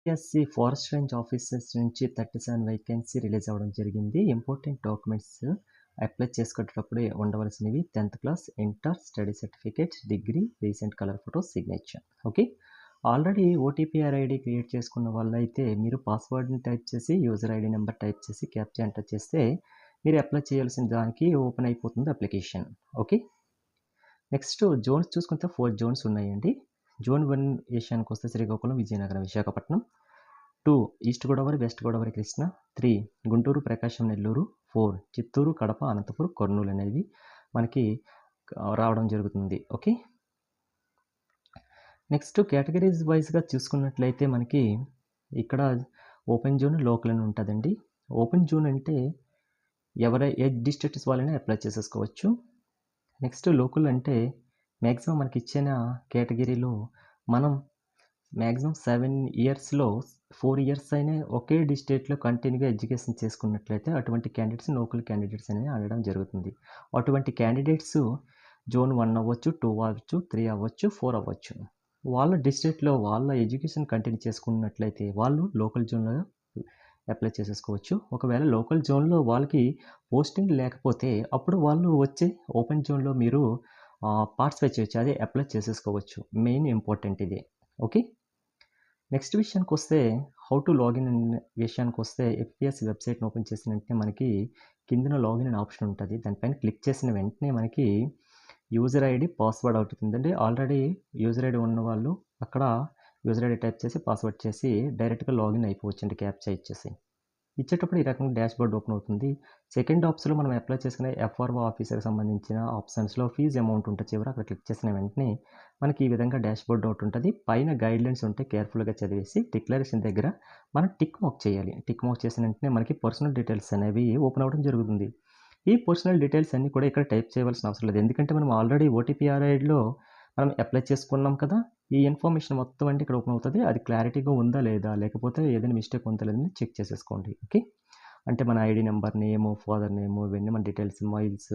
UPSC forest range officers నుంచి 37 vacancy release అవ్వడం జరిగింది. ఇంపార్టెంట్ డాక్యుమెంట్స్ అప్లై చేసుకునేటప్పుడు ఉండవలసినవి 10థ్ class, inter, study certificate, degree, recent colour photo, signature. Okay. Already OTPR ID create చేసుకున్న వాళ్ళైతే మీరు పాస్వర్డ్‌ని టైప్ చేసి, యూజర్ ఐడి నెంబర్ టైప్ చేసి, క్యాప్చా ఎంటర్ చేస్తే మీరు అప్లై చేయాల్సిన దానికి ఓపెన్ అయిపోతుంది అప్లికేషన్. ఓకే. నెక్స్ట్ జోన్స్ చూసుకుంటే 4 జోన్స్ ఉన్నాయండి. జోన్ 1 విషయానికొస్తే శ్రీకాకుళం, విజయనగరం, విశాఖపట్నం. 2 east Godavari, west Godavari, Krishna. 3 గుంటూరు, ప్రకాశం, నెల్లూరు. 4 చిత్తూరు, కడప, అనంతపురం, కర్నూలు అనేవి మనకి రావడం జరుగుతుంది. ఓకే. నెక్స్ట్ కేటగిరీస్ వైస్‌గా చూసుకున్నట్లయితే మనకి ఇక్కడ ఓపెన్ జోన్, లోకల్ అని ఉంటదండి. ఓపెన్ జోన్ అంటే ఏ డిస్ట్రిక్ట్స్ వాళ్ళైనా అప్లై చేసేసుకోవచ్చు. నెక్స్ట్ లోకల్ అంటే మ్యాక్సిమం మనకిచ్చిన కేటగిరీలో మనం మ్యాక్సిమం 7 ఇయర్స్‌లో 4 ఇయర్స్ అయినా ఒకే డిస్ట్రిక్ట్‌లో కంటిన్యూగా ఎడ్యుకేషన్ చేసుకున్నట్లయితే అటువంటి క్యాండిడేట్స్ లోకల్ క్యాండిడేట్స్ అని అనడం జరుగుతుంది. అటువంటి క్యాండిడేట్స్ జోన్ 1 అవ్వచ్చు, 2 అవ్వచ్చు, 3 అవ్వచ్చు, 4 అవ్వచ్చు. వాళ్ళ డిస్ట్రిక్ట్‌లో వాళ్ళ ఎడ్యుకేషన్ కంటిన్యూ చేసుకున్నట్లయితే వాళ్ళు లోకల్ జోన్‌లో అప్లై చేసేసుకోవచ్చు. ఒకవేళ లోకల్ జోన్‌లో వాళ్ళకి పోస్టింగ్ లేకపోతే అప్పుడు వాళ్ళు వచ్చే ఓపెన్ జోన్‌లో మీరు పార్టిసిపేట్ చేయొచ్చు. అదే అప్లై చేసేసుకోవచ్చు. మెయిన్ ఇంపార్టెంట్ ఇది. ఓకే. నెక్స్ట్ విషయానికొస్తే హౌ టు లాగిన్ అనే విషయానికొస్తే ఎఫ్‌పిఎస్‌సి వెబ్‌సైట్‌ని ఓపెన్ చేసిన వెంటనే మనకి కిందన లాగిన్ అనే ఆప్షన్ ఉంటది. దానిపైన క్లిక్ చేసిన వెంటనే మనకి యూజర్ ఐడి, పాస్వర్డ్ అడుగుతుందండి. ఆల్రెడీ యూజర్ ఐడి ఉన్నవాళ్ళు అక్కడ యూజర్ ఐడి టైప్ చేసి, పాస్వర్డ్ చేసి డైరెక్ట్‌గా లాగిన్ అయిపోవచ్చండి క్యాప్చా ఇచ్చేసి. ఇచ్చేటప్పుడు ఈ రకంగా డాష్‌బోర్డ్ ఓపెన్ అవుతుంది. సెకండ్ ఆప్షన్‌లో మనం అప్లై చేసుకునే ఎఫ్ఆర్ఓ ఆఫీసర్‌కి సంబంధించిన ఆప్షన్స్‌లో ఫీజ్ అమౌంట్ ఉంటది చివర అక్కడ క్లిక్ చేసిన వెంటనే మనకి ఈ విధంగా డాష్‌బోర్డ్ ఒకటి ఉంటది. పైన గైడ్‌లైన్స్ ఉంటాయి. కేర్‌ఫుల్‌గా చదివేసి డిక్లరేషన్ దగ్గర మనం టిక్ మార్క్ చేయాలి. టిక్ మార్క్ చేసిన వెంటనే మనకి పర్సనల్ డీటెయిల్స్ అనేవి ఓపెన్ అవ్వడం జరుగుతుంది. ఈ పర్సనల్ డీటెయిల్స్ అన్నీ కూడా ఇక్కడ టైప్ చేయవలసిన అవసరం లేదు. ఎందుకంటే మనం ఆల్రెడీ ఓటీపీఆర్ఐడిలో మనం అప్లై చేసుకున్నాం కదా! ఈ ఇన్ఫర్మేషన్ మొత్తం అండి ఇక్కడ ఓపెన్ అవుతది. అది క్లారిటీగా ఉందా లేదా? లేకపోతే ఏదైనా మిస్టేక్ ఉందా లేదని చెక్ చేసేసుకోండి. ఓకే. అంటే మన ID number, name, father name ఇవన్నీ మన details, mails,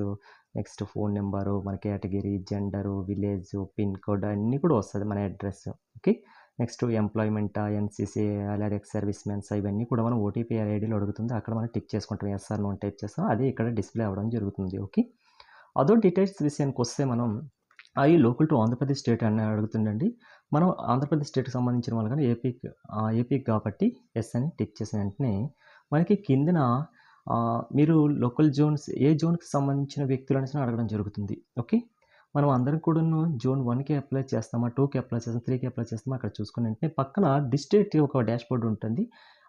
next phone number, మన category, gender, village, pin code అన్నీ కూడా వస్తది. మన అడ్రెస్. ఓకే. నెక్స్ట్ ఎంప్లాయ్‌మెంటా, ఎన్‌సీసీ లేదా ఎక్స్ సర్వీస్ మెన్సా ఇవన్నీ కూడా మనం ఓటీపీ ఐడీలో అడుగుతుంది. అక్కడ మనం టిక్ చేసుకుంటాం. యెస్ ఆర్ నో అని టైప్ చేస్తాం. అదే ఇక్కడ డిస్‌ప్లే అవ్వడం జరుగుతుంది. ఓకే. అదర్ డీటెయిల్స్ విషయానికొస్తే మనం అయి లోకల్ టు ఆంధ్రప్రదేశ్ స్టేట్ అని అడుగుతుందండి. మనం ఆంధ్రప్రదేశ్ స్టేట్‌కి సంబంధించిన వాళ్ళు గాని ఏపీకి కాబట్టి యెస్ అని టిక్ చేసిన వెంటనే మనకి కిందన మీరు లోకల్ జోన్స్ ఏ జోన్‌కి సంబంధించిన వ్యక్తులనేసి అడగడం జరుగుతుంది. ఓకే. మనం అందరం కూడాను జోన్ 1కి అప్లై చేస్తామా? 2కి అప్లై చేస్తామా? 3కి అప్లై చేస్తామా? అక్కడ చూసుకున్న వెంటనే పక్కన డిస్ట్రిక్ట్ ఒక డాష్‌బోర్డ్ ఉంటుంది.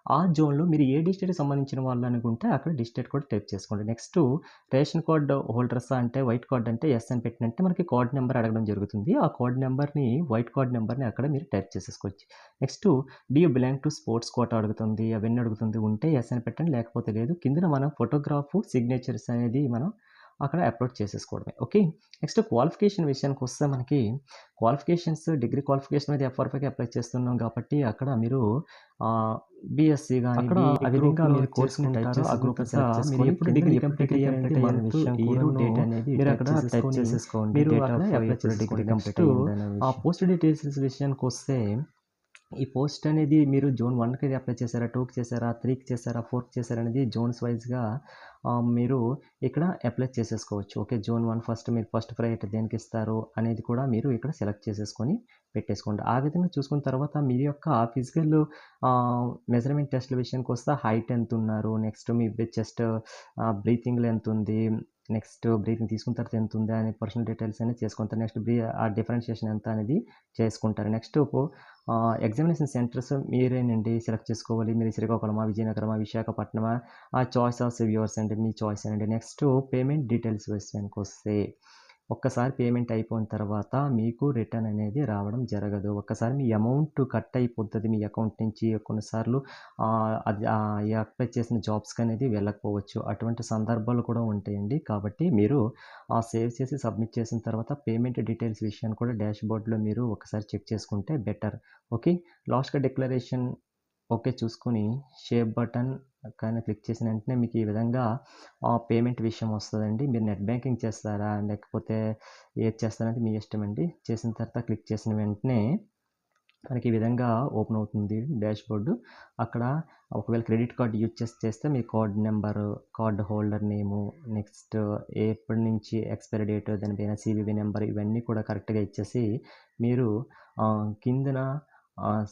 ఆ జోన్‌లో మీరు ఏ డిస్ట్రిక్ట్‌కి సంబంధించిన వాళ్ళనుకుంటే అక్కడ డిస్ట్రిక్ట్ కూడా టైప్ చేసుకోండి. నెక్స్టు రేషన్ కార్డ్ హోల్డర్సా అంటే వైట్ కార్డ్ అంటే యెస్ అని పెట్టినంటే మనకి కార్డ్ నంబర్ అడగడం జరుగుతుంది. ఆ కార్డ్ నంబర్‌ని వైట్ కార్డ్ నంబర్‌ని అక్కడ మీరు టైప్ చేసేసుకోవచ్చు. Next do you belong to sports quota అడుగుతుంది. అవన్నీ అడుగుతుంది. ఉంటే యెస్ అని పెట్టండి. లేకపోతే లేదు. కిందన మనం ఫోటోగ్రాఫ్, సిగ్నేచర్స్ అనేది మనం అక్కడ అప్‌లోడ్ చేసేసుకోవడమే. ఓకే. నెక్స్ట్ క్వాలిఫికేషన్ విషయానికొస్తే మనకి క్వాలిఫికేషన్స్ డిగ్రీ క్వాలిఫికేషన్ మీద ఎఫ్ఆర్‌ఓకి అప్లై చేస్తున్నాం కాబట్టి అక్కడ మీరు ఆహ్, బీఎస్సీ గాని, అక్కడ ఆ విధంగా గ్రూప్‌లో మీరు కోర్స్‌ని టైప్ చేసుకుంటారో, ఆ చేసుకున్న గ్రూప్‌ని తర్వాత సెలెక్ట్ మీరు చేసుకొని ఎప్పుడు కిందన డిగ్రీ ఏ కంప్లీట్ కంప్లీట్ అయ్యారంటే అయ్యారనేది మంత్, విషయం ఇయరు, కూడాను డేట్ అనేది మీరు టైప్ అక్కడ టైప్ చేసేసుకొని చేసేసుకోండి. మీరు డేట్ అక్కడ ఆఫ్ అప్లై ఎప్పుడు డిగ్రీ చేసేసుకోండి. కంప్లీట్ నెక్స్టు అయ్యిందనే ఆ విషయం. పోస్ట్ డీటెయిల్స్ విషయానికొస్తే ఈ పోస్ట్ అనేది మీరు జోన్ 1కి అప్లై చేశారా? 2కి చేశారా? 3కి చేశారా? 4కి చేశారా? అనేది జోన్స్ వైస్‌గా మీరు ఇక్కడ అప్లై చేసేసుకోవచ్చు. ఓకే. జోన్ 1 ఫస్ట్ మీరు ఫస్ట్ ప్రయారిటీ దేనికిస్తారు అనేది కూడా మీరు ఇక్కడ సెలెక్ట్ చేసేసుకొని పెట్టేసుకోండి. ఆ విధంగా చూసుకున్న తర్వాత మీ యొక్క ఫిజికల్ మెజర్‌మెంట్ టెస్ట్‌ల విషయానికొస్తే హైట్ ఎంతున్నారు? నెక్స్ట్ మీ చెస్ట్ బ్రీతింగ్‌లో ఎంతుంది? నెక్స్ట్ బ్రీతింగ్ తీసుకున్న తర్వాత ఎంతుంది? అనే పర్సనల్ డీటెయిల్స్ అన్నీ చేసుకుంటారు. నెక్స్ట్ డిఫరెన్షియేషన్ ఎంత అనేది చేసుకుంటారు. నెక్స్ట్ ఎగ్జామినేషన్ సెంటర్స్ మీరేనండి సెలెక్ట్ చేసుకోవాలి. మీరు శ్రీకాకుళమా, విజయనగరమా, విశాఖపట్నమా చాయిస్ ఆఫ్ యువర్స్ అండి. మీ చాయిసేనండి. నెక్స్ట్ పేమెంట్ డీటెయిల్స్ విషయానికొస్తే ఒక్కసారి పేమెంట్ అయిపోయిన తర్వాత మీకు రిటర్న్ అనేది రావడం జరగదు. ఒక్కసారి మీ అమౌంట్ కట్ అయిపోతది మీ అకౌంట్ నుంచి. కొన్నిసార్లు ఈ అప్లై చేసిన జాబ్స్‌కనేది వెళ్ళకపోవచ్చు. అటువంటి సందర్భాలు కూడా ఉంటాయండి. కాబట్టి మీరు సేవ్ చేసి సబ్మిట్ చేసిన తర్వాత పేమెంట్ డీటెయిల్స్ విషయాన్ని కూడా డాష్‌బోర్డ్‌లో మీరు ఒకసారి చెక్ చేసుకుంటే బెటర్. ఓకే. లాస్ట్‌గా డిక్లరేషన్ ఓకే చూసుకొని షేర్ బటన్ పైన క్లిక్ చేసిన వెంటనే మీకు ఈ విధంగా పేమెంట్ విషయం వస్తదండి. మీరు నెట్ బ్యాంకింగ్ చేస్తారా? లేకపోతే ఏది చేస్తారంటే మీ ఇష్టమండి. చేసిన తర్వాత క్లిక్ చేసిన వెంటనే మనకి ఈ విధంగా ఓపెన్ అవుతుంది డాష్‌బోర్డ్. అక్కడ ఒకవేళ క్రెడిట్ కార్డ్ యూజ్ చేస్తే మీ card number, card holder name, next ఎప్పటి నుంచి ఎక్స్‌పైరీ డేట్, దాని పైన సీవీవీ నంబర్ ఇవన్నీ కూడా కరెక్ట్‌గా ఇచ్చేసి మీరు కిందన ఆహ్,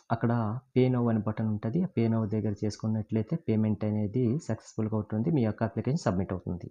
అక్కడ పే నౌ అనే బటన్ ఉంటది. ఆ పే నౌ దగ్గర చేసుకున్నట్లయితే పేమెంట్ అనేది సక్సెస్‌ఫుల్‌గా అవుతుంది. మీ యొక్క అప్లికేషన్ సబ్మిట్ అవుతుంది.